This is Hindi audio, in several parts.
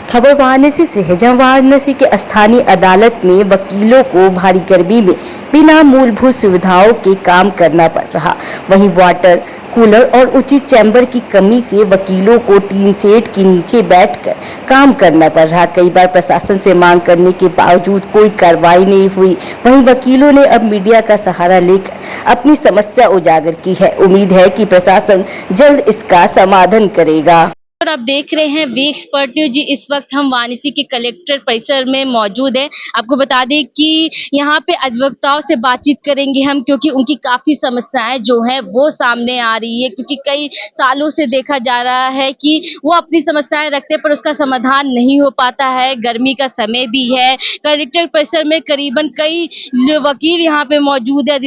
खबर वाराणसी से है, जहां वाराणसी के स्थानीय अदालत में वकीलों को भारी गर्मी में बिना मूलभूत सुविधाओं के काम करना पड़ रहा। वहीं वाटर कूलर और उचित चैम्बर की कमी से वकीलों को टीन शेड के नीचे बैठकर काम करना पड़ रहा। कई बार प्रशासन से मांग करने के बावजूद कोई कार्रवाई नहीं हुई। वहीं वकीलों ने अब मीडिया का सहारा लेकर अपनी समस्या उजागर की है। उम्मीद है कि प्रशासन जल्द इसका समाधान करेगा। और आप देख रहे हैं वी एक्सपर्ट न्यूज जी। इस वक्त हम वाराणसी के कलेक्टर परिसर में मौजूद हैं। आपको बता दें कि यहाँ पे अधिवक्ताओं से बातचीत करेंगे हम, क्योंकि उनकी काफी समस्याएं जो हैं वो सामने आ रही है। क्योंकि कई सालों से देखा जा रहा है कि वो अपनी समस्याएं रखते पर उसका समाधान नहीं हो पाता है। गर्मी का समय भी है। कलेक्टर परिसर में करीबन कई वकील यहाँ पे मौजूद है,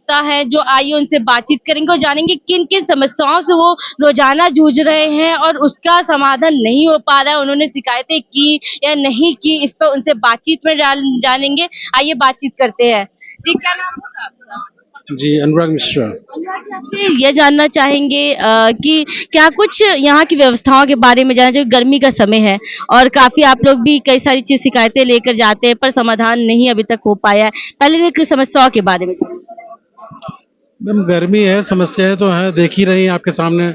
है जो आइए उनसे बातचीत करेंगे और जानेंगे किन किन समस्याओं से वो रोजाना जूझ रहे हैं और उसका समाधान नहीं हो पा रहा है। उन्होंने शिकायतें की या नहीं की, इस पर उनसे बातचीत में जानेंगे। आइए बातचीत करते हैं। जी, क्या नाम होगा आपका? जी, अनुराग मिश्रा। अनुराग जी, आपसे ये जानना चाहेंगे कि क्या कुछ यहाँ की व्यवस्थाओं के बारे में जानना चाहिए। गर्मी का समय है और काफी आप लोग भी कई सारी चीज शिकायतें लेकर जाते हैं पर समाधान नहीं अभी तक हो पाया है। पहले की समस्याओं के बारे में मैम, गर्मी है, समस्याएं तो हैं, देख ही रही हैं आपके सामने।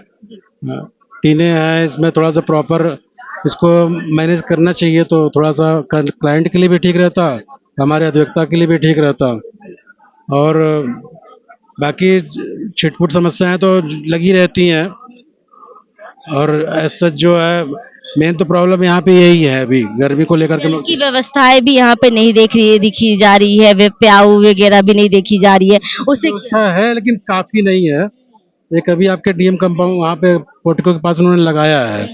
टीने हैं, इसमें थोड़ा सा प्रॉपर इसको मैनेज करना चाहिए तो थोड़ा सा क्लाइंट के लिए भी ठीक रहता, हमारे अधिवक्ता के लिए भी ठीक रहता। और बाकी छिटपुट समस्याएं तो लगी रहती हैं। और ऐसा जो है मेन तो प्रॉब्लम यहाँ पे यही है, अभी गर्मी को लेकर के जल की व्यवस्थाएं भी यहाँ पे नहीं दिखी जा रही है। वे प्याऊ वगैरह भी नहीं देखी जा रही है। उससे व्यवस्था है लेकिन काफी नहीं है। एक अभी आपके डीएम कंपाउंड वहाँ पे पोर्टिको के पास उन्होंने लगाया है,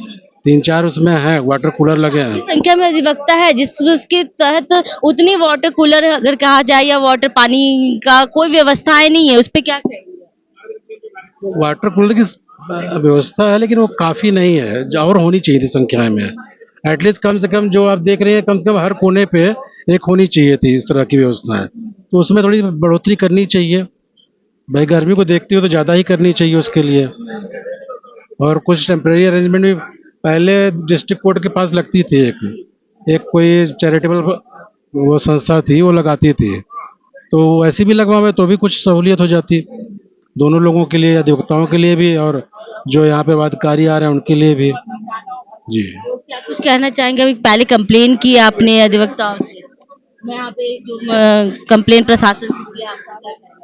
3-4 उसमें है वाटर कूलर लगे हैं। संख्या में अधिवक्ता है जिसके तहत उतनी वाटर कूलर अगर कहा जाए या वाटर पानी का कोई व्यवस्थाएं नहीं है, उस पे क्या कहेंगे? वाटर कूलर की व्यवस्था है लेकिन वो काफी नहीं है, और होनी चाहिए थी संख्या में। एटलीस्ट कम से कम जो आप देख रहे हैं, कम से कम हर कोने पे एक होनी चाहिए थी इस तरह की व्यवस्थाएं। तो उसमें थोड़ी बढ़ोतरी करनी चाहिए भाई, गर्मी को देखते हो तो ज़्यादा ही करनी चाहिए उसके लिए। और कुछ टेम्परेरी अरेंजमेंट भी पहले डिस्ट्रिक्ट कोर्ट के पास लगती थी, एक कोई चैरिटेबल वो संस्था थी, वो लगाती थी। तो ऐसी भी लगवावे तो भी कुछ सहूलियत हो जाती दोनों लोगों के लिए, अधिवक्ताओं के लिए भी और जो यहाँ पे वादकारी आ रहे हैं उनके लिए भी। जी, तो क्या कुछ कहना चाहेंगे? अभी पहले कंप्लेन की आपने अधिवक्ताओं से, मैं यहाँ पे जो कंप्लेन प्रशासन से किया, आपका क्या कहना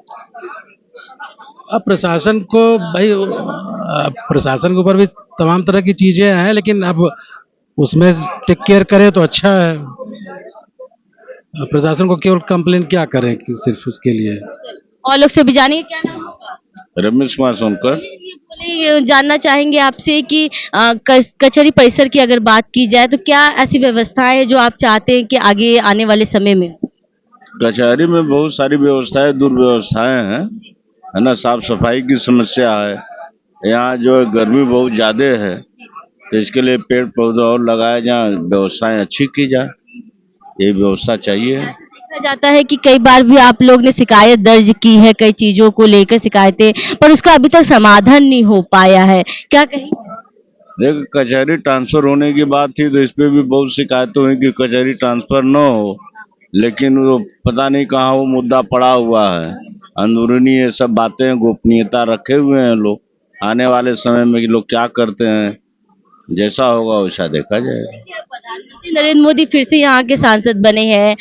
है? अब प्रशासन को भाई, प्रशासन के ऊपर भी तमाम तरह की चीजें हैं, लेकिन अब उसमें टेक केयर करें तो अच्छा है। प्रशासन को केवल कंप्लेन क्या करें कि सिर्फ उसके लिए। और लोग से भी जानेंगे। क्या नाम होगा? रमेश कुमार सोनकर। ये बोले जानना चाहेंगे आपसे कि कचहरी परिसर की अगर बात की जाए तो क्या ऐसी व्यवस्थाएं हैं जो आप चाहते हैं कि आगे आने वाले समय में? कचहरी में बहुत सारी व्यवस्थाएं, दुर्व्यवस्थाएं हैं, है ना। साफ सफाई की समस्या है, यहाँ जो है गर्मी बहुत ज्यादा है, तो इसके लिए पेड़ पौधे और लगाए जाए, व्यवस्थाएं अच्छी की जाए, ये व्यवस्था चाहिए। देखा जाता है कि कई बार भी आप लोग ने शिकायत दर्ज की है कई चीजों को लेकर शिकायतें, पर उसका अभी तक समाधान नहीं हो पाया है। क्या कहें? देख, कचहरी ट्रांसफर होने की बात थी तो इस पे भी बहुत शिकायतें हुई कि कचहरी ट्रांसफर न हो, लेकिन वो पता नहीं कहाँ वो मुद्दा पड़ा हुआ है। अंदरूनी ये सब बातें गोपनीयता रखे हुए हैं लोग। आने वाले समय में कि लोग क्या करते हैं, जैसा होगा वैसा देखा जाएगा। प्रधानमंत्री नरेंद्र मोदी फिर से यहाँ के सांसद बने हैं।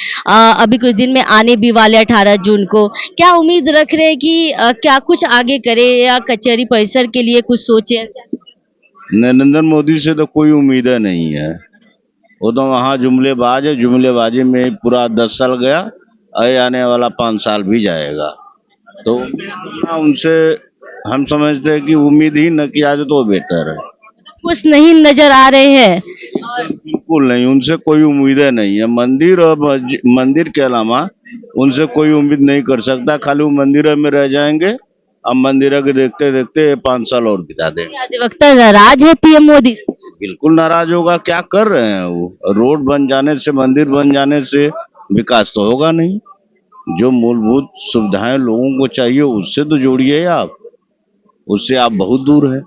अभी कुछ दिन में आने भी वाले 18 जून को। क्या उम्मीद रख रहे हैं कि क्या कुछ आगे करे या कचहरी परिसर के लिए कुछ सोचे? नरेंद्र मोदी से तो कोई उम्मीद नहीं है, वो तो वहाँ जुमलेबाज है। जुमलेबाजी में ही पूरा 10 साल गया, और आने वाला 5 साल भी जाएगा। तो उनसे हम समझते हैं कि उम्मीद ही न किया जाए तो बेटर है। कुछ नहीं नजर आ रहे हैं। बिल्कुल नहीं, उनसे कोई उम्मीदें नहीं है। मंदिर और मंदिर के अलावा उनसे कोई उम्मीद नहीं कर सकता। खाली वो मंदिर में रह जाएंगे, अब मंदिर के देखते देखते 5 साल और बिता देंगे। अधिवक्ता नाराज है पीएम मोदी से? बिल्कुल नाराज होगा, क्या कर रहे हैं वो। रोड बन जाने से, मंदिर बन जाने से विकास तो होगा नहीं। जो मूलभूत सुविधाएं लोगों को चाहिए उससे तो जोड़िए आप, उससे आप बहुत दूर है।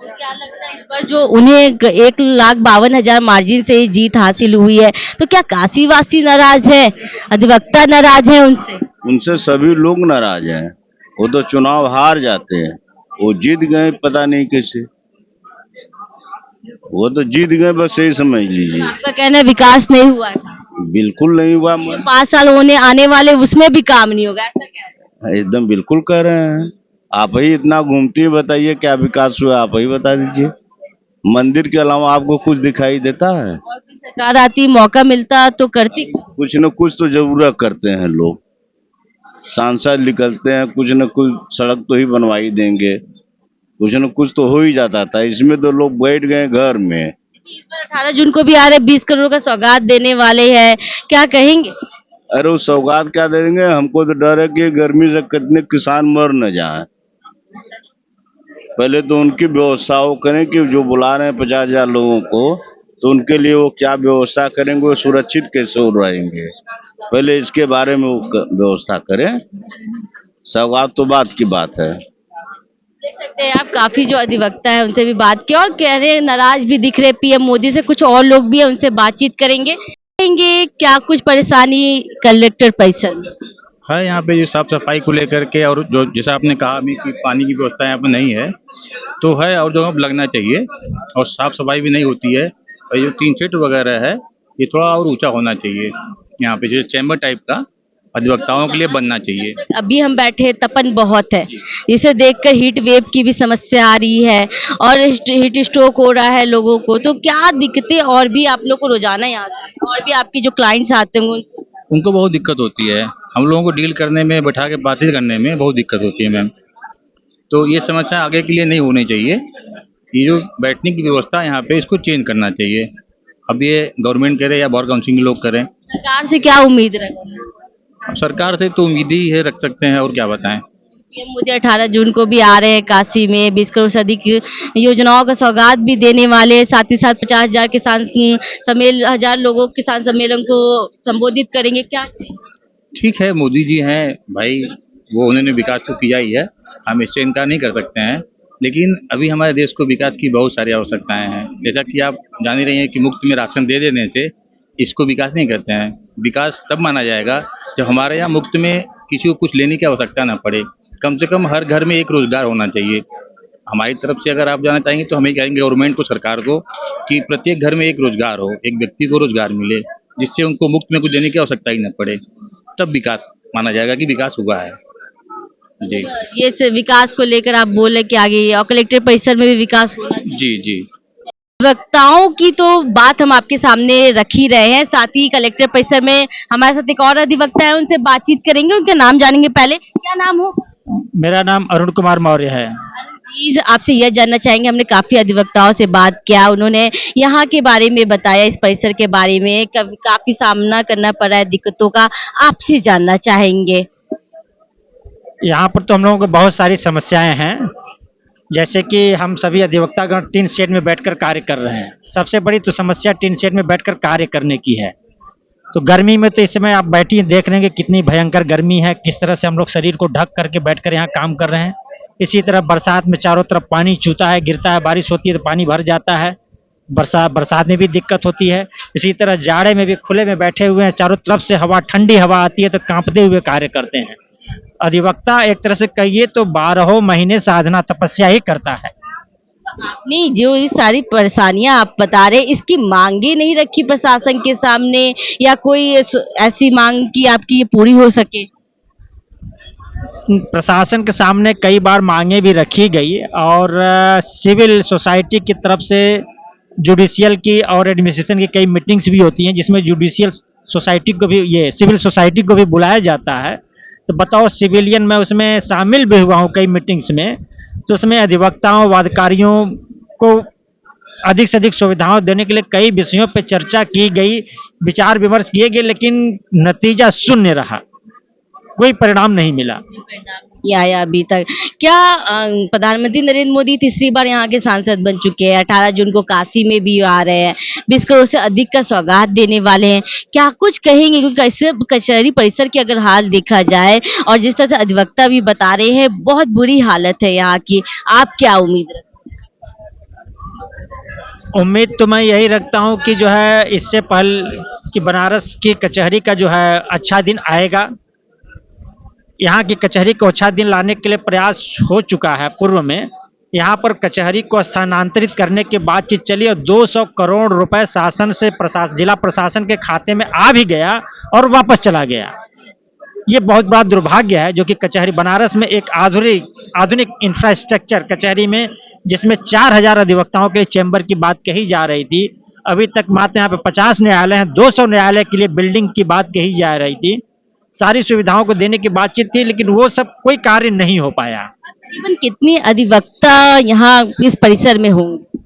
क्या लगता है इस बार जो उन्हें 1,52,000 मार्जिन से जीत हासिल हुई है, तो क्या काशी वासी नाराज है, अधिवक्ता नाराज है उनसे? उनसे सभी लोग नाराज हैं। वो तो चुनाव हार जाते हैं, वो जीत गए पता नहीं कैसे। वो तो जीत गए, बस यही समझ लीजिए। आपका कहना है विकास नहीं हुआ है, बिल्कुल नहीं हुआ। ये 5 साल होने आने वाले उसमें भी काम नहीं होगा, ऐसा कह रहे हैं? एकदम बिल्कुल कह रहे हैं। आप ही इतना घूमती है, बताइए क्या विकास हुआ, आप ही बता दीजिए। मंदिर के अलावा आपको कुछ दिखाई देता है? और कोई सरकार आती, मौका मिलता तो करती। कुछ न कुछ तो जरूर करते हैं लोग। सांसद निकलते हैं, कुछ न कुछ सड़क तो ही बनवाई देंगे, कुछ न कुछ तो हो ही जाता था। इसमें तो लोग बैठ गए घर में। इस बार 18 जून को भी आ रहे 20 करोड़ का सौगात देने वाले हैं, क्या कहेंगे? अरे वो सौगात क्या दे देंगे, हमको तो डर है कि गर्मी से कितने किसान मर न जाए। पहले तो उनकी व्यवस्था वो करें कि जो बुला रहे हैं 50,000 लोगों को, तो उनके लिए वो क्या व्यवस्था करेंगे, वो सुरक्षित कैसे हो रहेंगे, पहले इसके बारे में वो व्यवस्था करें। सौगात तो बात की बात है। देख सकते हैं आप, काफी जो अधिवक्ता है उनसे भी बात की और कह रहे हैं नाराज भी दिख रहे पीएम मोदी से। कुछ और लोग भी है, उनसे बातचीत करेंगे। कहेंगे क्या कुछ परेशानी कलेक्टर परिसर में? है यहाँ पे जो साफ सफाई को लेकर के, और जो जैसा आपने कहा अभी कि पानी की व्यवस्था यहाँ पे नहीं है तो है, और जगह पे लगना चाहिए। और साफ सफाई भी नहीं होती है। और जो टीन शेड वगैरह है ये थोड़ा और ऊंचा होना चाहिए। यहाँ पे जो चैम्बर टाइप का अधिवक्ताओं के लिए बनना चाहिए। अभी हम बैठे हैं, तपन बहुत है, जिसे देखकर हीट वेव की भी समस्या आ रही है और हीट स्ट्रोक हो रहा है लोगों को। तो क्या दिक्कतें और भी आप लोग को रोजाना यहाँ और भी आपके जो क्लाइंट्स आते होंगे उनको बहुत दिक्कत होती है, हम लोगों को डील करने में, बैठा के बातचीत करने में बहुत दिक्कत होती है मैम। तो ये समस्या आगे के लिए नहीं होनी चाहिए। ये जो बैठने की व्यवस्था है यहाँ पे, इसको चेंज करना चाहिए। अब ये गवर्नमेंट करे या बार काउंसिल के लोग करें। सरकार से क्या उम्मीद रखते हैं? अब सरकार से तो उम्मीद ही है रख सकते हैं, और क्या बताएं। पीएम मोदी 18 जून को भी आ रहे हैं काशी में, 20 करोड़ से अधिक योजनाओं का सौगात भी देने वाले हैं। साथ ही साथ 50,000 किसान हजार लोगों किसान सम्मेलन को संबोधित करेंगे। क्या ठीक है, मोदी जी हैं भाई, वो उन्होंने विकास तो किया ही है, हम इससे इनकार नहीं कर सकते हैं। लेकिन अभी हमारे देश को विकास की बहुत सारी आवश्यकताएं हैं। जैसा कि आप जान ही रही हैं कि मुफ्त में राशन दे देने से इसको विकास नहीं करते हैं। विकास तब माना जाएगा जब हमारे यहाँ मुफ्त में किसी को कुछ लेने की आवश्यकता ना पड़े। कम से कम हर घर में एक रोजगार होना चाहिए। हमारी तरफ से अगर आप जाना चाहेंगे तो हमें कहेंगे गवर्नमेंट को, सरकार को, कि प्रत्येक घर में एक रोजगार हो, एक व्यक्ति को रोजगार मिले, जिससे उनको मुफ्त में कुछ देने की आवश्यकता ही न पड़े। तब विकास माना जाएगा कि विकास हुआ है। जी ये विकास को लेकर आप बोले कि आगे और कलेक्टर परिसर में भी विकास होना चाहिए। जी जी। अधिवक्ताओं की तो बात हम आपके सामने रख ही रहे हैं, साथ ही कलेक्टर परिसर में हमारे साथ एक और अधिवक्ता है, उनसे बातचीत करेंगे, उनका नाम जानेंगे। पहले क्या नाम हो? मेरा नाम अरुण कुमार मौर्य है। जी, आपसे यह जानना चाहेंगे, हमने काफी अधिवक्ताओं से बात किया, उन्होंने यहाँ के बारे में बताया, इस परिसर के बारे में काफी सामना करना पड़ा है दिक्कतों का, आपसे जानना चाहेंगे। यहाँ पर तो हम लोगों को बहुत सारी समस्याएं हैं, जैसे कि हम सभी अधिवक्तागण टीन शेड में बैठकर कार्य कर रहे हैं। सबसे बड़ी तो समस्या टीन शेड में बैठकर कार्य करने की है। तो गर्मी में तो इस समय आप बैठी देख रहे हैं कि कितनी भयंकर गर्मी है, किस तरह से हम लोग शरीर को ढक करके बैठकर यहाँ काम कर रहे हैं। इसी तरह बरसात में चारों तरफ पानी चूता है, गिरता है, बारिश होती है तो पानी भर जाता है, बरसात में भी दिक्कत होती है। इसी तरह जाड़े में भी खुले में बैठे हुए हैं, चारों तरफ से हवा, ठंडी हवा आती है तो कांपते हुए कार्य करते हैं। अधिवक्ता एक तरह से कहिए तो 12 महीने साधना तपस्या ही करता है। आपने जो ये सारी परेशानियां आप बता रहे, इसकी मांगे नहीं रखी प्रशासन के सामने, या कोई ऐसी मांग की आपकी ये पूरी हो सके? प्रशासन के सामने कई बार मांगे भी रखी गई, और सिविल सोसाइटी की तरफ से जुडिशियल की और एडमिनिस्ट्रेशन की कई मीटिंग्स भी होती हैं, जिसमें जुडिशियल सोसाइटी को भी, ये सिविल सोसाइटी को भी बुलाया जाता है। तो बताओ, सिविलियन में उसमें शामिल भी हुआ हूँ कई मीटिंग्स में, तो उसमें अधिवक्ताओं वादकारियों को अधिक से अधिक सुविधाएं देने के लिए कई विषयों पर चर्चा की गई, विचार विमर्श किए गए, लेकिन नतीजा शून्य रहा, कोई परिणाम नहीं मिला। आया अभी तक। क्या प्रधानमंत्री नरेंद्र मोदी तीसरी बार यहाँ के सांसद बन चुके हैं, 18 जून को काशी में भी आ रहे हैं, 20 करोड़ से अधिक का सौगात देने वाले हैं, क्या कुछ कहेंगे? क्योंकि कैसे कचहरी परिसर की अगर हाल देखा जाए और जिस तरह से अधिवक्ता भी बता रहे हैं, बहुत बुरी हालत है यहाँ की, आप क्या उम्मीद रखते हैं? उम्मीद तो मैं यही रखता हूँ कि जो है इससे पहले कि बनारस की कचहरी का जो है अच्छा दिन आएगा। यहाँ की कचहरी को अच्छा दिन लाने के लिए प्रयास हो चुका है पूर्व में। यहाँ पर कचहरी को स्थानांतरित करने की बातचीत चली और 200 करोड़ रुपए शासन से जिला प्रशासन के खाते में आ भी गया और वापस चला गया। ये बहुत बड़ा दुर्भाग्य है जो कि कचहरी बनारस में एक आधुनिक इंफ्रास्ट्रक्चर कचहरी में, जिसमें 4000 अधिवक्ताओं के चैम्बर की बात कही जा रही थी, अभी तक मात्र यहाँ पे 50 न्यायालय हैं, 200 न्यायालय के लिए बिल्डिंग की बात कही जा रही थी, सारी सुविधाओं को देने की बातचीत थी, लेकिन वो सब कोई कार्य नहीं हो पाया। तकरीबन कितने अधिवक्ता यहाँ इस परिसर में होंगे?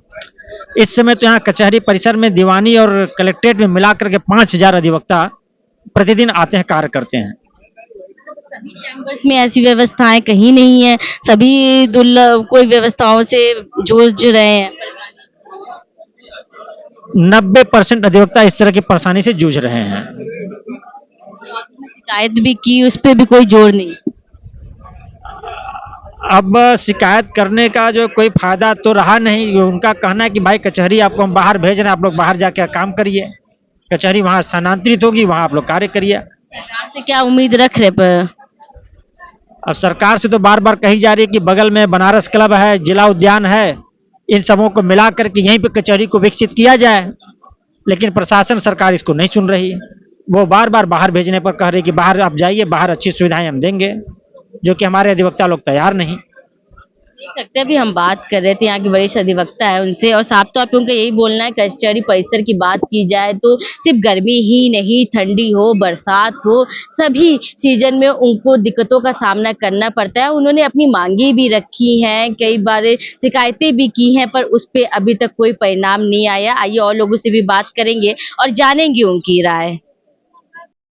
इस समय तो यहाँ कचहरी परिसर में दीवानी और कलेक्ट्रेट में मिलाकर के 5000 अधिवक्ता प्रतिदिन आते हैं, कार्य करते हैं। सभी चैम्बर्स में ऐसी व्यवस्थाएं कहीं नहीं है, सभी दुर्लभ कोई व्यवस्थाओं से जूझ रहे हैं। 90% अधिवक्ता इस तरह की परेशानी से जूझ रहे हैं। शिकायत भी की, उस पर भी कोई जोर नहीं। अब शिकायत करने का जो कोई फायदा तो रहा नहीं। उनका कहना है कि भाई कचहरी आपको हम बाहर भेज रहे हैं, आप लोग बाहर जाके काम करिए, कचहरी वहां स्थानांतरित होगी, वहां आप लोग कार्य करिए। सरकार से क्या उम्मीद रख रहे पर? अब सरकार से तो बार बार कही जा रही है कि बगल में बनारस क्लब है, जिला उद्यान है, इन सबों को मिला करके यहीं पे कचहरी को विकसित किया जाए, लेकिन प्रशासन सरकार इसको नहीं सुन रही है। वो बार बार बाहर भेजने पर कह रही कि बाहर आप जाइए, बाहर अच्छी सुविधाएं हम देंगे, जो कि हमारे अधिवक्ता लोग तैयार नहीं। देख सकते हैं, अभी हम बात कर रहे थे यहाँ के वरिष्ठ अधिवक्ता है उनसे, और साफ तौर पे उनका यही बोलना है कचहरी परिसर की बात की जाए तो सिर्फ गर्मी ही नहीं, ठंडी हो, बरसात हो, सभी सीजन में उनको दिक्कतों का सामना करना पड़ता है। उन्होंने अपनी मांगे भी रखी हैं, कई बार शिकायतें भी की हैं, पर उस पर अभी तक कोई परिणाम नहीं आया। आइए और लोगों से भी बात करेंगे और जानेंगे उनकी राय।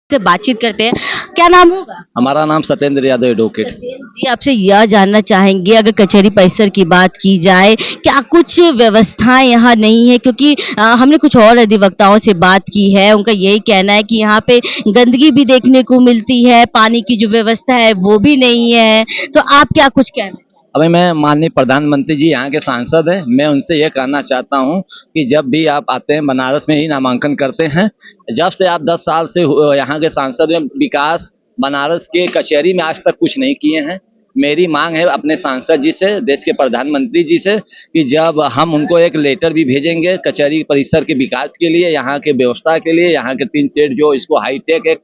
से बातचीत करते हैं। क्या नाम होगा? हमारा नाम सत्येंद्र यादव एडवोकेट। जी, आपसे यह जानना चाहेंगे, अगर कचहरी परिसर की बात की जाए, क्या कुछ व्यवस्थाएं यहाँ नहीं है? क्योंकि हमने कुछ और अधिवक्ताओं से बात की है, उनका यही कहना है कि यहाँ पे गंदगी भी देखने को मिलती है, पानी की जो व्यवस्था है वो भी नहीं है। तो आप क्या कुछ कहना चाहेंगे? अभी मैं माननीय प्रधानमंत्री जी यहाँ के सांसद हैं, मैं उनसे ये कहना चाहता हूँ कि जब भी आप आते हैं बनारस में ही नामांकन करते हैं, जब से आप 10 साल से यहाँ के सांसद में विकास बनारस के कचहरी में आज तक कुछ नहीं किए हैं। मेरी मांग है अपने सांसद जी से, देश के प्रधानमंत्री जी से, कि जब हम उनको एक लेटर भी भेजेंगे कचहरी परिसर के विकास के लिए, यहाँ के व्यवस्था के लिए, यहाँ के 3 सेट जो इसको हाईटेक एक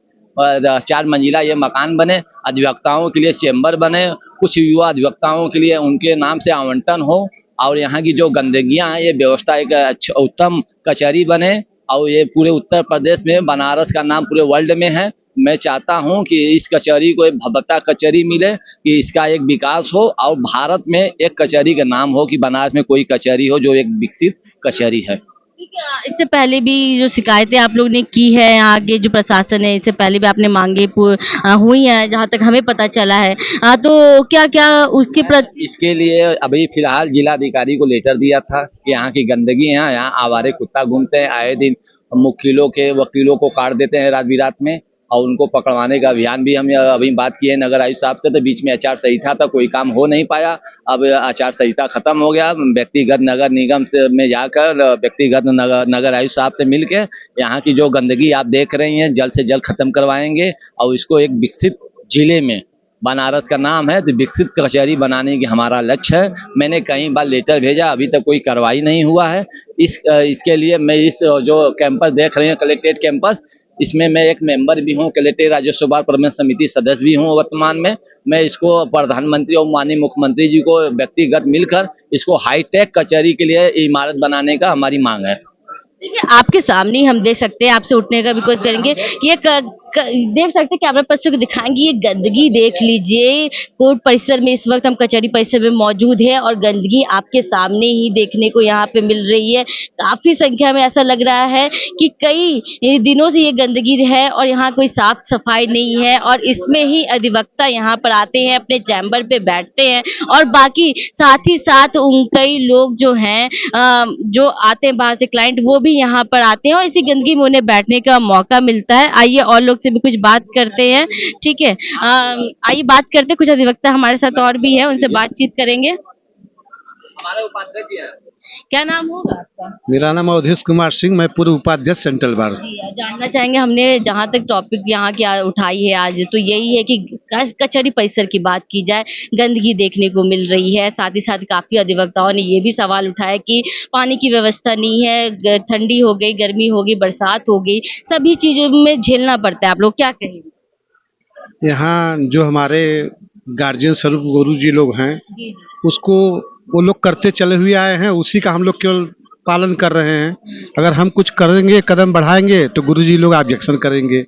4 मंजिला ये मकान बने, अधिवक्ताओं के लिए चेंबर बने, कुछ युवा अधिवक्ताओं के लिए उनके नाम से आवंटन हो, और यहाँ की जो गंदगियाँ हैं ये व्यवस्था एक उत्तम कचहरी बने, और ये पूरे उत्तर प्रदेश में बनारस का नाम पूरे वर्ल्ड में है। मैं चाहता हूँ कि इस कचहरी को एक भव्यता कचहरी मिले, कि इसका एक विकास हो और भारत में एक कचहरी का नाम हो कि बनारस में कोई कचहरी हो जो एक विकसित कचहरी है। इससे पहले भी जो शिकायतें आप लोग ने की है, यहाँ के जो प्रशासन है, इससे पहले भी आपने मांगे हुई हैं, जहाँ तक हमें पता चला है। तो क्या क्या उसके प्रति? इसके लिए अभी फिलहाल जिलाधिकारी को लेटर दिया था कि यहाँ की गंदगी है, यहाँ आवारे कुत्ता घूमते हैं, आए दिन वकीलों को काट देते हैं रात बिरात में, और उनको पकड़वाने का अभियान भी हम अभी बात किए नगर आयुक्त साहब से। तो बीच में आचार संहिता था, कोई काम हो नहीं पाया। अब आचार संहिता खत्म हो गया, व्यक्तिगत नगर निगम से में जाकर व्यक्तिगत नगर आयुक्त साहब से मिलके यहाँ की जो गंदगी आप देख रही हैं जल्द से जल्द खत्म करवाएंगे, और इसको एक विकसित जिले में, बनारस का नाम है तो विकसित कचहरी बनाने की हमारा लक्ष्य है। मैंने कई बार लेटर भेजा, अभी तक कोई कार्रवाई नहीं हुआ है। इसके लिए मैं इस जो कैंपस देख रहे हैं कलेक्ट्रेट कैंपस, इसमें मैं एक मेंबर भी हूं, कलेक्ट्रेट राजस्व बार प्रबंधन समिति सदस्य भी हूं वर्तमान में। मैं इसको प्रधानमंत्री और माननीय मुख्यमंत्री जी को व्यक्तिगत मिलकर इसको हाईटेक कचहरी के लिए इमारत बनाने का हमारी मांग है। देखिए, आपके सामने ही हम देख सकते हैं, आपसे उठने का भी कोशिश करेंगे कि देख सकते हैं, कैमरा पर्सन को दिखाएंगे, ये गंदगी देख लीजिए। कोर्ट परिसर में इस वक्त हम कचहरी परिसर में मौजूद है और गंदगी आपके सामने ही देखने को यहाँ पे मिल रही है। काफी संख्या में ऐसा लग रहा है कि कई दिनों से ये गंदगी है और यहाँ कोई साफ सफाई नहीं है, और इसमें ही अधिवक्ता यहाँ पर आते हैं, अपने चैम्बर पे बैठते हैं, और बाकी साथ ही साथ कई लोग जो हैं जो आते हैं बाहर से क्लाइंट, वो भी यहाँ पर आते हैं और इसी गंदगी में उन्हें बैठने का मौका मिलता है। आइए और लोग से भी कुछ बात करते हैं, ठीक है? आइए बात करते हैं, कुछ अधिवक्ता हमारे साथ और भी है, उनसे बातचीत करेंगे। हमारा उपाध्यक्ष ही है। क्या नाम होगा आपका? मेरा नाम अवधेश कुमार सिंह, मैं पूर्व उपाध्यक्ष सेंट्रल बार। जी, जानना चाहेंगे, हमने जहाँ तक टॉपिक यहाँ की उठाई है आज, तो यही है कि कचहरी परिसर की बात की जाए, गंदगी देखने को मिल रही है। साथ ही साथ काफी अधिवक्ताओं ने ये भी सवाल उठाया कि पानी की व्यवस्था नहीं है, ठंडी हो गई, गर्मी हो गई, बरसात हो गई, सभी चीजों में झेलना पड़ता है। आप लोग क्या कहेंगे? यहाँ जो हमारे गार्जियन स्वरूप गुरु जी लोग हैं, जी, उसको वो लोग करते चले हुए आए हैं, उसी का हम लोग केवल पालन कर रहे हैं। अगर हम कुछ करेंगे, कदम बढ़ाएंगे, तो गुरु जी लोग ऑब्जेक्शन करेंगे।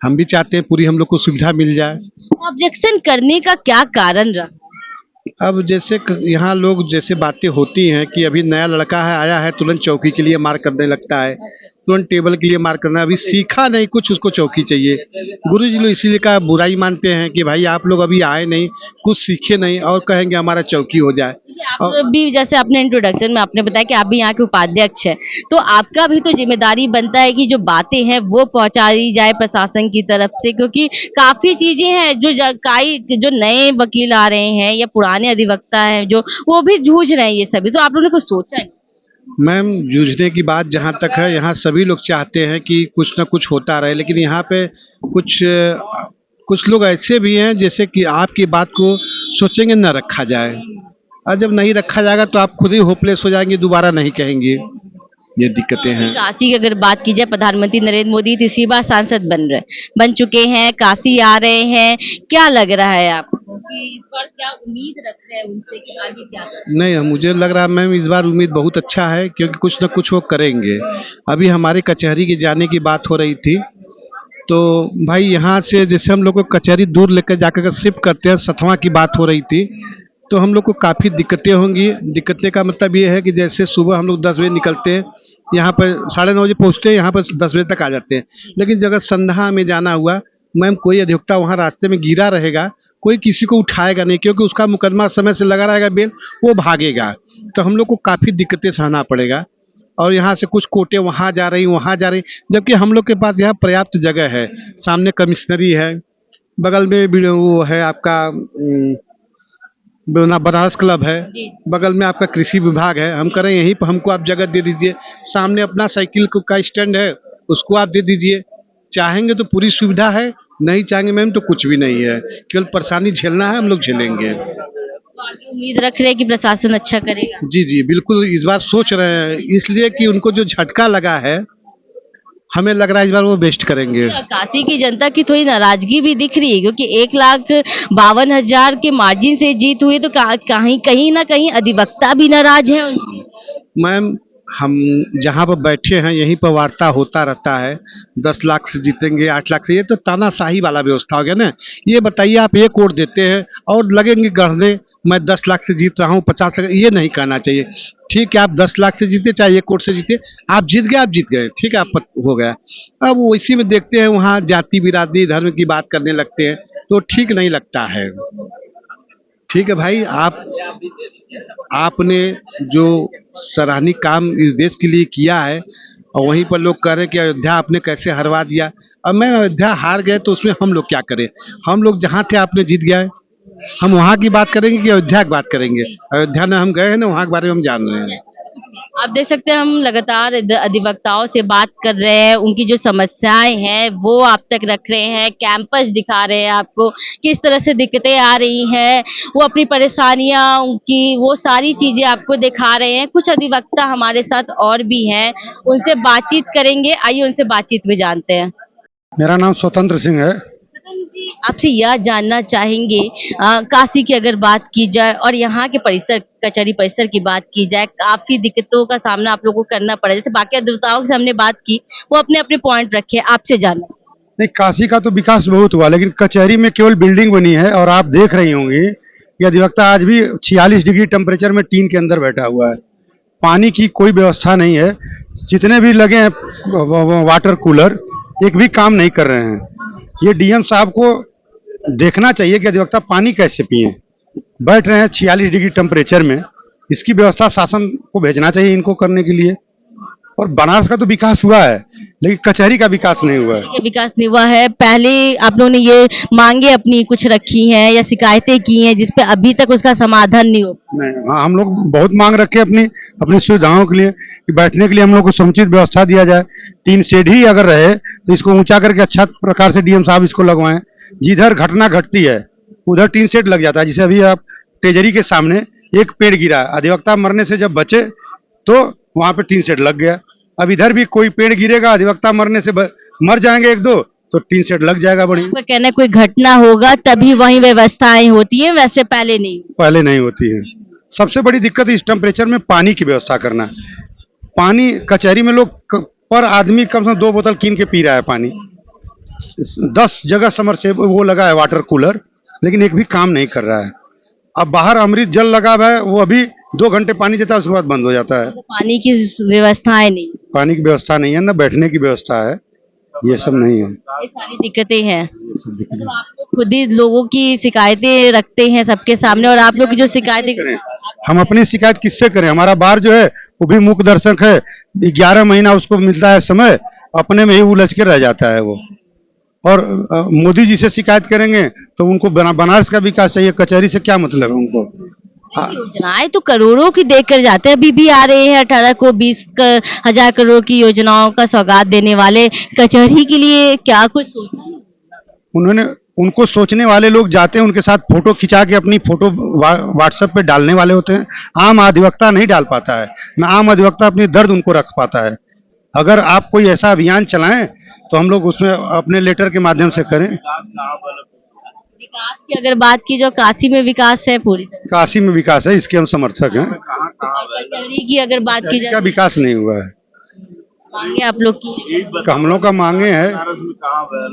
हम भी चाहते हैं पूरी हम लोग को सुविधा मिल जाए। ऑब्जेक्शन करने का क्या कारण रहा? अब जैसे यहाँ लोग जैसे बातें होती हैं कि अभी नया लड़का है, आया है, तुरंत चौकी के लिए मार करने लगता है, तुरंत टेबल के लिए मार करना, अभी सीखा नहीं कुछ, उसको चौकी चाहिए। गुरु जी लोग इसीलिए का बुराई मानते हैं कि भाई आप लोग अभी आए नहीं, कुछ सीखे नहीं और कहेंगे हमारा चौकी हो जाए। आप भी, जैसे अपने इंट्रोडक्शन में आपने बताया कि आप भी यहाँ के उपाध्यक्ष हैं, तो आपका भी तो जिम्मेदारी बनता है कि जो बातें हैं वो पहुंचाई जाए प्रशासन की तरफ से, क्योंकि काफी चीजें हैं जो नए वकील आ रहे हैं या पुराने अधिवक्ता हैं जो वो भी जूझ रहे हैं ये सभी, तो आप लोगों ने कुछ सोचा है? मैम, जूझने की बात जहाँ तक है, यहाँ सभी लोग चाहते हैं कि कुछ ना कुछ होता रहे, लेकिन यहाँ पे कुछ लोग ऐसे भी हैं जैसे कि आपकी बात को सोचेंगे न रखा जाए, और जब नहीं रखा जाएगा तो आप खुद ही होपलेस हो जाएंगे, दोबारा नहीं कहेंगे। ये दिक्कतें हैं। काशी की अगर बात की जाए, प्रधानमंत्री नरेंद्र मोदी तीसरी बार सांसद बन चुके हैं, काशी आ रहे हैं, क्या लग रहा है आपको कि इस बार क्या उम्मीद रख रहे हैं उनसे कि आगे क्या करें? नहीं, मुझे लग रहा है मैम इस बार उम्मीद बहुत अच्छा है, क्योंकि कुछ ना कुछ वो करेंगे। अभी हमारे कचहरी के जाने की बात हो रही थी, तो भाई यहाँ से जैसे हम लोग को कचहरी दूर लेकर जाकर शिफ्ट करते हैं, सतवा की बात हो रही थी, तो हम लोग को काफ़ी दिक्कतें होंगी। दिक्कतें का मतलब ये है कि जैसे सुबह हम लोग 10 बजे निकलते हैं, यहाँ पर 9:30 बजे पहुँचते हैं, यहाँ पर 10 बजे तक आ जाते हैं। लेकिन जगह संधा में जाना हुआ, मैम कोई अधिवक्ता वहाँ रास्ते में गिरा रहेगा, कोई किसी को उठाएगा नहीं, क्योंकि उसका मुकदमा समय से लगा रहेगा, बेल वो भागेगा, तो हम लोग को काफ़ी दिक्कतें सहना पड़ेगा। और यहाँ से कुछ कोर्टें वहाँ जा रही, वहाँ जा रही, जबकि हम लोग के पास यहाँ पर्याप्त जगह है। सामने कमिश्नरी है, बगल में वो है आपका बनारस क्लब है, बगल में आपका कृषि विभाग है। हम करें यहीं पर हमको आप जगह दे दीजिए, सामने अपना साइकिल का स्टैंड है, उसको आप दे दीजिए। चाहेंगे तो पूरी सुविधा है, नहीं चाहेंगे मैम तो कुछ भी नहीं है, केवल परेशानी झेलना है, हम लोग झेलेंगे। तो आगे उम्मीद रख रहे हैं कि प्रशासन अच्छा करेगा? जी जी बिल्कुल, इस बार सोच रहे हैं, इसलिए कि उनको जो झटका लगा है, हमें लग रहा है इस बार वो बेस्ट करेंगे। काशी की जनता की थोड़ी नाराजगी भी दिख रही है, क्योंकि 1,52,000 के मार्जिन से जीत हुई, तो कहीं ना कहीं अधिवक्ता भी नाराज है उनसे। मैम, हम जहाँ पर बैठे हैं यहीं पर वार्ता होता रहता है, 10 लाख से जीतेंगे, 8 लाख से, ये तो तानाशाही वाला व्यवस्था हो गया ना। ये बताइए, आप एक वोट देते हैं और लगेंगे गढ़ने, मैं 10 लाख से जीत रहा हूँ, 50 लाख, ये नहीं कहना चाहिए। ठीक है, आप 10 लाख से जीते चाहे 1 करोड़ से जीते, आप जीत गए, ठीक है, आप हो गया। अब वो इसी में देखते हैं, वहाँ जाति बिरादरी धर्म की बात करने लगते हैं, तो ठीक नहीं लगता है। ठीक है भाई, आपने जो सराहनीय काम इस देश के लिए किया है, और वहीं पर लोग कह रहे हैं कि अयोध्या आपने कैसे हरवा दिया। अब मैं अयोध्या हार गए तो उसमें हम लोग क्या करें? हम लोग जहाँ थे आपने जीत गए, हम वहाँ की बात करेंगे कि अयोध्या की बात करेंगे? अयोध्या में हम गए हैं ना, वहाँ के बारे में हम जान रहे हैं। आप देख सकते हैं, हम लगातार अधिवक्ताओं से बात कर रहे हैं, उनकी जो समस्याएं हैं वो आप तक रख रहे हैं, कैंपस दिखा रहे हैं आपको, किस तरह से दिक्कतें आ रही हैं, वो अपनी परेशानियां, उनकी वो सारी चीजें आपको दिखा रहे हैं। कुछ अधिवक्ता हमारे साथ और भी हैं, उनसे बातचीत करेंगे, आइए उनसे बातचीत में जानते हैं। मेरा नाम स्वतंत्र सिंह है। जी, आपसे यह जानना चाहेंगे, काशी की अगर बात की जाए और यहाँ के कचहरी परिसर की बात की जाए, काफी दिक्कतों का सामना आप लोगों को करना पड़ा। जैसे बाकी अधिवक्ताओं से हमने बात की, वो अपने अपने पॉइंट रखे, आपसे जानना। नहीं, काशी का तो विकास बहुत हुआ, लेकिन कचहरी में केवल बिल्डिंग बनी है, और आप देख रही होंगी कि अधिवक्ता आज भी 46 डिग्री टेम्परेचर में टीन के अंदर बैठा हुआ है। पानी की कोई व्यवस्था नहीं है, जितने भी लगे हैं वाटर कूलर, एक भी काम नहीं कर रहे हैं। ये डीएम साहब को देखना चाहिए कि अधिवक्ता पानी कैसे पिए, बैठ रहे हैं 46 डिग्री टेम्परेचर में। इसकी व्यवस्था शासन को भेजना चाहिए इनको करने के लिए। और बनारस का तो विकास हुआ है, लेकिन कचहरी का विकास नहीं हुआ है। के विकास नहीं हुआ है। पहले आप लोगों ने ये मांगे अपनी कुछ रखी हैं या शिकायतें की हैं जिस पे अभी तक उसका समाधान नहीं हो? नहीं, हाँ, हम लोग बहुत मांग रखे अपनी अपनी सुविधाओं के लिए कि बैठने के लिए हम लोग को समुचित व्यवस्था दिया जाए। टीन शेड ही अगर रहे तो इसको ऊंचा करके अच्छा प्रकार से डीएम साहब इसको लगवाएं। जिधर घटना घटती है उधर टीन शेड लग जाता है। जैसे अभी आप टेजरी के सामने एक पेड़ गिरा, अधिवक्ता मरने से जब बचे तो वहां पे टीन शेड लग गया। अब इधर भी कोई पेड़ गिरेगा, अधिवक्ता मरने से मर जाएंगे एक दो, तो टीन शेड लग जाएगा। बड़ी आपका कहना है कोई घटना होगा तभी वही व्यवस्थाएं होती है, वैसे पहले नहीं। पहले नहीं होती है। सबसे बड़ी दिक्कत इस टेम्परेचर में पानी की व्यवस्था करना। पानी कचहरी में लोग पर आदमी कम से कम 2 बोतल कीन के पी रहा है पानी। 10 जगह समर से वो लगा है वाटर कूलर, लेकिन एक भी काम नहीं कर रहा है। अब बाहर अमृत जल लगा हुआ है, वो अभी 2 घंटे पानी देता है, उसके बाद बंद हो जाता है। तो पानी की व्यवस्थाएं नहीं, पानी की व्यवस्था नहीं है, ना बैठने की व्यवस्था है, ये सब नहीं है। ये सारी दिक्कतें हैं। ये सब दिक्कत मतलब आप लोग खुद ही लोगों की शिकायतें रखते हैं सबके सामने, और आप लोग की जो शिकायतें करें। हम अपनी शिकायत किससे करें? हमारा बार जो है वो भी मूक दर्शक है। 11 महीना उसको मिलता है समय, अपने में ही उलझ के रह जाता है वो। और मोदी जी से शिकायत करेंगे तो उनको बनारस का विकास चाहिए, कचहरी से क्या मतलब है उनको? योजनाएं तो करोड़ों की देकर जाते हैं, अभी भी आ रहे हैं 18 को 20,000 करोड़ की योजनाओं का सौगात देने वाले। कचहरी के लिए क्या कुछ सोचा नहीं? उन्होंने उनको सोचने वाले लोग जाते हैं, उनके साथ फोटो खिंचा के अपनी फोटो व्हाट्सएप पे डालने वाले होते हैं। आम अधिवक्ता नहीं डाल पाता है, ना आम अधिवक्ता अपनी दर्द उनको रख पाता है। अगर आप कोई ऐसा अभियान चलाएं तो हम लोग उसमें अपने लेटर के माध्यम से करें। विकास की अगर बात की, जो काशी में विकास है पूरी तरह, काशी में विकास है, इसके हम समर्थक हैं। और कचहरी की अगर बात की का जाए, विकास नहीं हुआ है। मांगे आप लोग की हम लोग का मांगे हैं,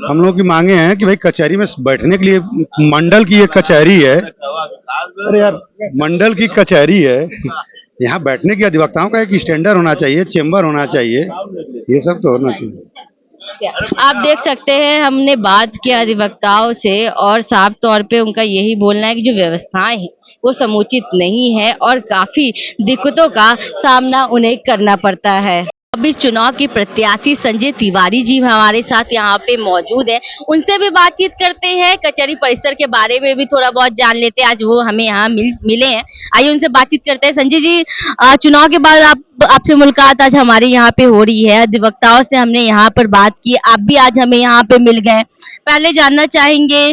हम लोग की मांगे हैं कि भाई कचहरी में बैठने के लिए मंडल की एक कचहरी है। अरे यार, मंडल की कचहरी है, यहाँ बैठने की अधिवक्ताओं का एक स्टैंडर्ड होना चाहिए, चेंबर होना चाहिए, ये सब तो होना चाहिए। आप देख सकते हैं हमने बात की अधिवक्ताओं से, और साफ तौर पे उनका यही बोलना है कि जो व्यवस्थाएं हैं वो समुचित नहीं है और काफी दिक्कतों का सामना उन्हें करना पड़ता है। अभी चुनाव के प्रत्याशी संजय तिवारी जी हमारे साथ यहाँ पे मौजूद है, उनसे भी बातचीत करते हैं, कचहरी परिसर के बारे में भी थोड़ा बहुत जान लेते हैं। आज वो हमें यहाँ मिले हैं, आइए उनसे बातचीत करते हैं। संजय जी, चुनाव के बाद आपसे मुलाकात आज हमारे यहाँ पे हो रही है, अधिवक्ताओं से हमने यहाँ पर बात की, आप भी आज हमें यहाँ पे मिल गए। पहले जानना चाहेंगे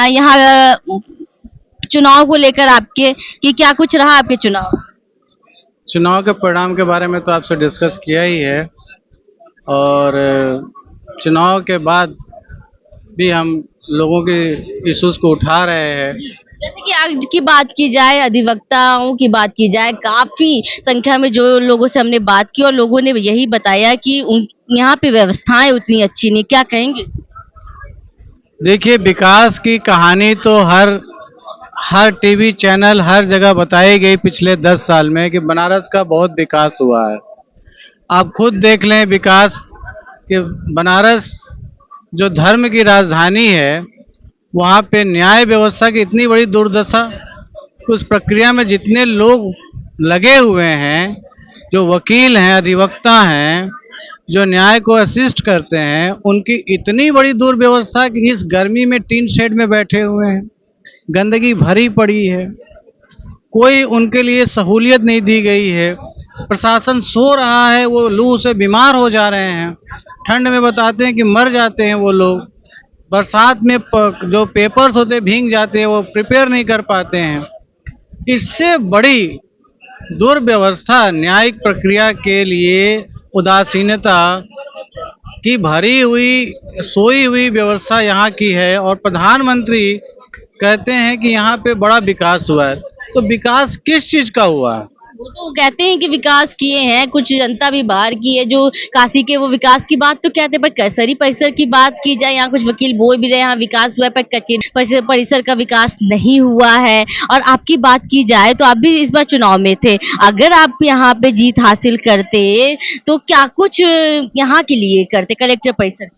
यहाँ चुनाव को लेकर आपके कि क्या कुछ रहा आपके चुनाव के परिणाम के बारे में तो आपसे डिस्कस किया ही है, और चुनाव के बाद भी हम लोगों के इश्यूज को उठा रहे हैं। जैसे कि आज की बात की जाए, अधिवक्ताओं की बात की जाए, काफी संख्या में जो लोगों से हमने बात की और लोगों ने यही बताया कि यहाँ पे व्यवस्थाएं उतनी अच्छी नहीं, क्या कहेंगे? देखिए, विकास की कहानी तो हर टीवी चैनल हर जगह बताई गई पिछले 10 साल में कि बनारस का बहुत विकास हुआ है। आप खुद देख लें विकास कि बनारस जो धर्म की राजधानी है, वहाँ पे न्याय व्यवस्था की इतनी बड़ी दुर्दशा, उस प्रक्रिया में जितने लोग लगे हुए हैं, जो वकील हैं, अधिवक्ता हैं, जो न्याय को असिस्ट करते हैं, उनकी इतनी बड़ी दुर्व्यवस्था कि इस गर्मी में टीन शेड में बैठे हुए हैं, गंदगी भरी पड़ी है, कोई उनके लिए सहूलियत नहीं दी गई है। प्रशासन सो रहा है, वो लू से बीमार हो जा रहे हैं, ठंड में बताते हैं कि मर जाते हैं वो लोग, बरसात में जो पेपर्स होते भीग जाते हैं, वो प्रिपेयर नहीं कर पाते हैं। इससे बड़ी दुर्व्यवस्था, न्यायिक प्रक्रिया के लिए उदासीनता की भरी हुई सोई हुई व्यवस्था यहाँ की है। और प्रधानमंत्री कहते हैं कि यहाँ पे बड़ा विकास हुआ है, तो विकास किस चीज का हुआ है? वो तो कहते हैं कि विकास किए हैं, कुछ जनता भी बाहर की है जो काशी के, वो विकास की बात तो कहते हैं, पर कचहरी परिसर की बात की जाए, यहाँ कुछ वकील बोल भी रहे हैं यहाँ विकास हुआ है, पर कचहरी परिसर का विकास नहीं हुआ है। और आपकी बात की जाए तो आप भी इस बार चुनाव में थे, अगर आप यहाँ पे जीत हासिल करते तो क्या कुछ यहाँ के लिए करते कलेक्टर परिसर?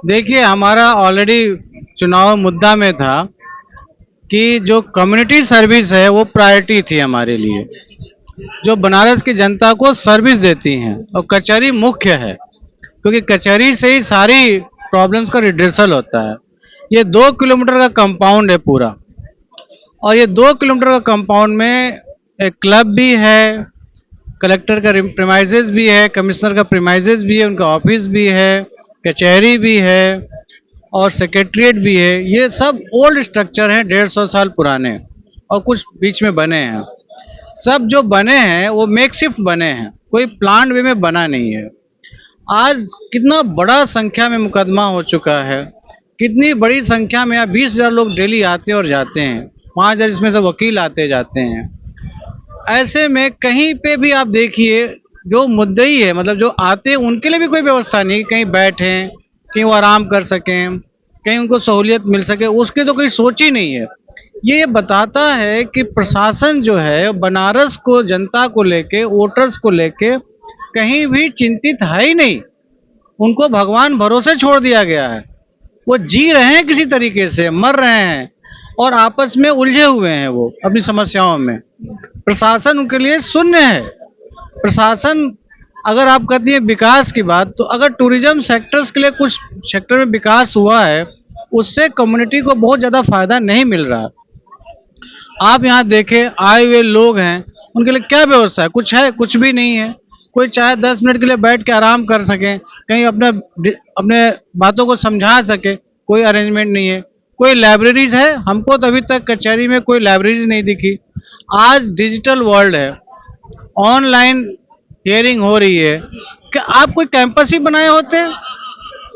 देखिए, हमारा ऑलरेडी चुनाव मुद्दा में था कि जो कम्युनिटी सर्विस है वो प्रायोरिटी थी हमारे लिए। जो बनारस की जनता को सर्विस देती हैं, और कचहरी मुख्य है क्योंकि कचहरी से ही सारी प्रॉब्लम्स का रिड्रेसल होता है। ये 2 किलोमीटर का कंपाउंड है पूरा, और ये 2 किलोमीटर का कंपाउंड में एक क्लब भी है, कलेक्टर का प्रीमाइजेस भी है, कमिश्नर का प्रीमाइजेस भी है, उनका ऑफिस भी है, कचहरी भी है और सेक्रेटरीट भी है। ये सब ओल्ड स्ट्रक्चर हैं, 150 साल पुराने, और कुछ बीच में बने हैं। सब जो बने हैं वो मेकशिफ्ट बने हैं, कोई प्लांट वे में बना नहीं है। आज कितना बड़ा संख्या में मुकदमा हो चुका है, कितनी बड़ी संख्या में, 20,000 लोग डेली आते और जाते हैं, 5,000 इसमें से वकील आते जाते हैं। ऐसे में कहीं पे भी आप देखिए जो मुद्दई है, मतलब जो आते हैं उनके लिए भी कोई व्यवस्था नहीं, कहीं बैठें, कहीं वो आराम कर सकें, कहीं उनको सहूलियत मिल सके, उसकी तो कोई सोच ही नहीं है। ये बताता है कि प्रशासन जो है बनारस को, जनता को लेके, वोटर्स को लेके कहीं भी चिंतित है ही नहीं। उनको भगवान भरोसे छोड़ दिया गया है। वो जी रहे हैं किसी तरीके से, मर रहे हैं और आपस में उलझे हुए हैं वो अपनी समस्याओं में। प्रशासन उनके लिए शून्य है। प्रशासन, अगर आप कहती है विकास की बात, तो अगर टूरिज्म सेक्टर्स के लिए कुछ सेक्टर में विकास हुआ है, उससे कम्युनिटी को बहुत ज़्यादा फायदा नहीं मिल रहा। आप यहाँ देखें, आए हुए लोग हैं, उनके लिए क्या व्यवस्था है? कुछ है? कुछ भी नहीं है। कोई चाहे 10 मिनट के लिए बैठ के आराम कर सके, कहीं अपने बातों को समझा सके, कोई अरेंजमेंट नहीं है। कोई लाइब्रेरीज है? हमको तो अभी तक कचहरी में कोई लाइब्रेरीज नहीं दिखी। आज डिजिटल वर्ल्ड है, ऑनलाइन हियरिंग हो रही है। क्या आप कोई कैंपस ही बनाए होते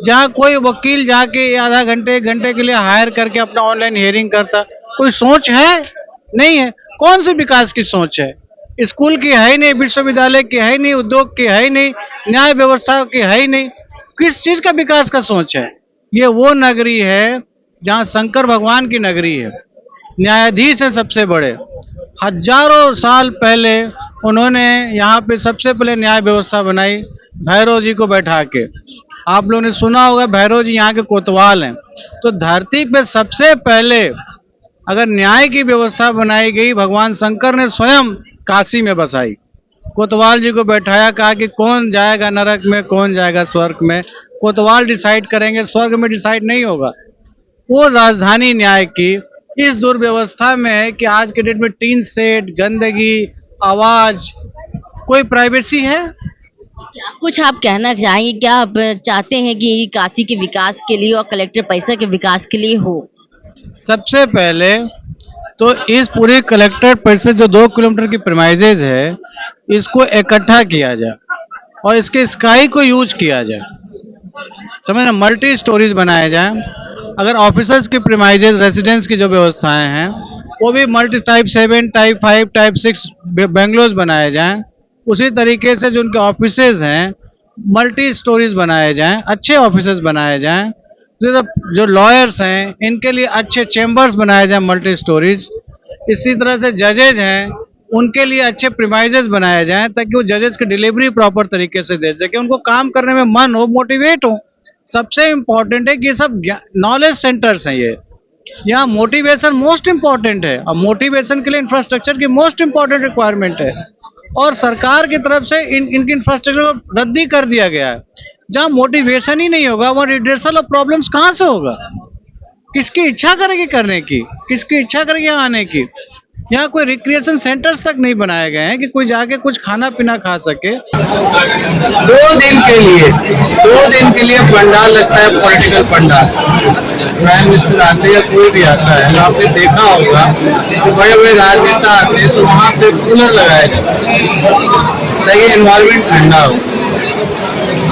जहाँ कोई वकील जाके आधा घंटे 1 घंटे के लिए हायर करके अपना ऑनलाइन हियरिंग करता? कोई सोच है? नहीं है। कौन से विकास की सोच है? स्कूल की है ही नहीं, विश्वविद्यालय की है ही नहीं, उद्योग की है ही नहीं, न्याय व्यवस्था की है ही नहीं। किस चीज का विकास का सोच है? ये वो नगरी है जहाँ शंकर भगवान की नगरी है, न्यायाधीश है सबसे बड़े। हजारों साल पहले उन्होंने यहाँ पे सबसे पहले न्याय व्यवस्था बनाई, भैरव जी को बैठा के। आप लोगों ने सुना होगा भैरव जी यहाँ के कोतवाल हैं। तो धरती पे सबसे पहले अगर न्याय की व्यवस्था बनाई गई, भगवान शंकर ने स्वयं काशी में बसाई। कोतवाल जी को बैठाया, कहा कि कौन जाएगा नरक में, कौन जाएगा स्वर्ग में, कोतवाल डिसाइड करेंगे, स्वर्ग में डिसाइड नहीं होगा। वो राजधानी न्याय की इस दुर्व्यवस्था में है कि आज के डेट में टीन सेट, गंदगी, आवाज, कोई प्राइवेसी है? कुछ आप कहना चाहेंगे? क्या आप चाहते हैं कि काशी के विकास के लिए और कलेक्टर परिसर के विकास के लिए हो? सबसे पहले तो इस पूरे कलेक्टर परिसर जो 2 किलोमीटर की प्रीमाइजेज है, इसको इकट्ठा किया जाए और इसके स्काई को यूज किया जाए, समझ ना, मल्टी स्टोरीज बनाए जाए। अगर ऑफिसर्स की प्रीमाइजेज, रेसिडेंस की जो व्यवस्थाएं हैं, वो भी मल्टी टाइप 7, टाइप 5, टाइप 6 बेंगलोज बनाए जाएं। उसी तरीके से जो उनके ऑफिसेज हैं, मल्टी स्टोरीज बनाए जाएं, अच्छे ऑफिसेज बनाए जाएं। जो लॉयर्स हैं, इनके लिए अच्छे चेम्बर्स बनाए जाएं, मल्टी स्टोरीज। इसी तरह से जजेज हैं, उनके लिए अच्छे प्रीमाइजेज बनाए जाएं ताकि वो जजेस की डिलीवरी प्रॉपर तरीके से दे सके, उनको काम करने में मन हो, मोटिवेट हो। सबसे इम्पोर्टेंट है कि ये सब नॉलेज सेंटर्स हैं। ये यहाँ मोटिवेशन मोस्ट इम्पॉर्टेंट है, और मोटिवेशन के लिए इंफ्रास्ट्रक्चर की मोस्ट इम्पॉर्टेंट रिक्वायरमेंट है। और सरकार की तरफ से इनकी इंफ्रास्ट्रक्चर को रद्दी कर दिया गया है। जहाँ मोटिवेशन ही नहीं होगा, वहाँ रिड्रेसल ऑफ प्रॉब्लम्स कहाँ से होगा? किसकी इच्छा करेगी करने की? किसकी इच्छा करेगी यहाँ आने की? यहाँ कोई रिक्रिएशन सेंटर्स तक नहीं बनाए गए हैं कि कोई जाके कुछ खाना पीना खा सके। 2 दिन के लिए पंडाल लगता है, पॉलिटिकल पंडाल। प्राइम मिनिस्टर आते हैं, कोई भी आता है, तो आपने देखा होगा कि बड़े बड़े राजनेता आते हैं तो वहाँ पे कूलर लगाए जाते हैं ताकि एनवायरमेंट ठंडा हो।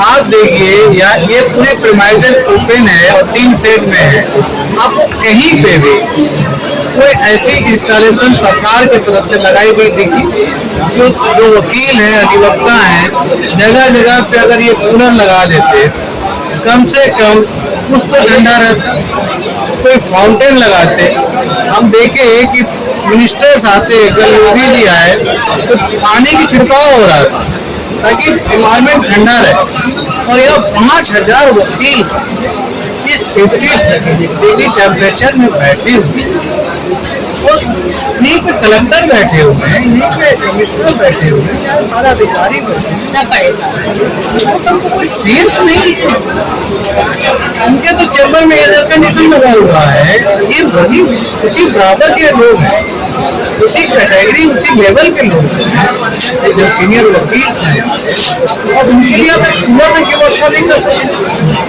आप देखिए यार, ये पूरे प्रीमाइजेज ओपन है और 3 सेट में है। आपको कहीं पे भी कोई ऐसी इंस्टॉलेशन सरकार की तरफ से लगाई गई दिखी? जो वकील हैं, अधिवक्ता हैं, जगह जगह पे अगर ये कूलर लगा देते, कम से कम कुछ तो ठंडा रहता। कोई फाउंटेन लगाते। हम देखे कि मिनिस्टर्स आते, कल योगी जी आए तो पानी की छिड़काव हो रहा था ताकि एनवायरमेंट ठंडा रहे। और यह 5000 वकील इस 50 डिग्री टेम्परेचर में बैठे हुए और इतनी यहीं पे कलेक्टर बैठे हुए हैं, यहीं पे कमिश्नर बैठे हुए हैं, यहाँ सारा अधिकारी बैठे हैं, सब परेशान। तो तुमको कोई सेंस नहीं है। उनके तो चैम्बर में एयर कंडीशन लगा हुआ है, ये वही उसी बराबर के लोग हैं, उसी कैटेगरी उसी लेवल के लोग हैं जो सीनियर वकील हैं, और उनके लिए आप कूलर में की व्यवस्था नहीं कर सकते।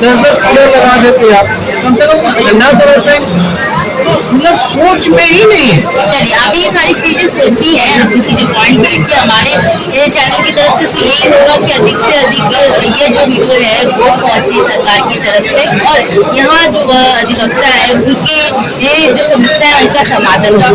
10-10 कूलर लगा देते आप, कम से कम ठंडा तो रहता है। तो मतलब सोच में ही नहीं है। चलिए, आपने ये सारी चीजें सोची है, आपने चीजें पॉइंट ब्रेक किया। हमारे चैनल की तरफ से तो यही होगा कि अधिक से अधिक ये जो वीडियो है वो पहुंचे सरकार की तरफ से, और यहाँ जो अधिवक्ता है उनके ये जो समस्या है उनका समाधान हो।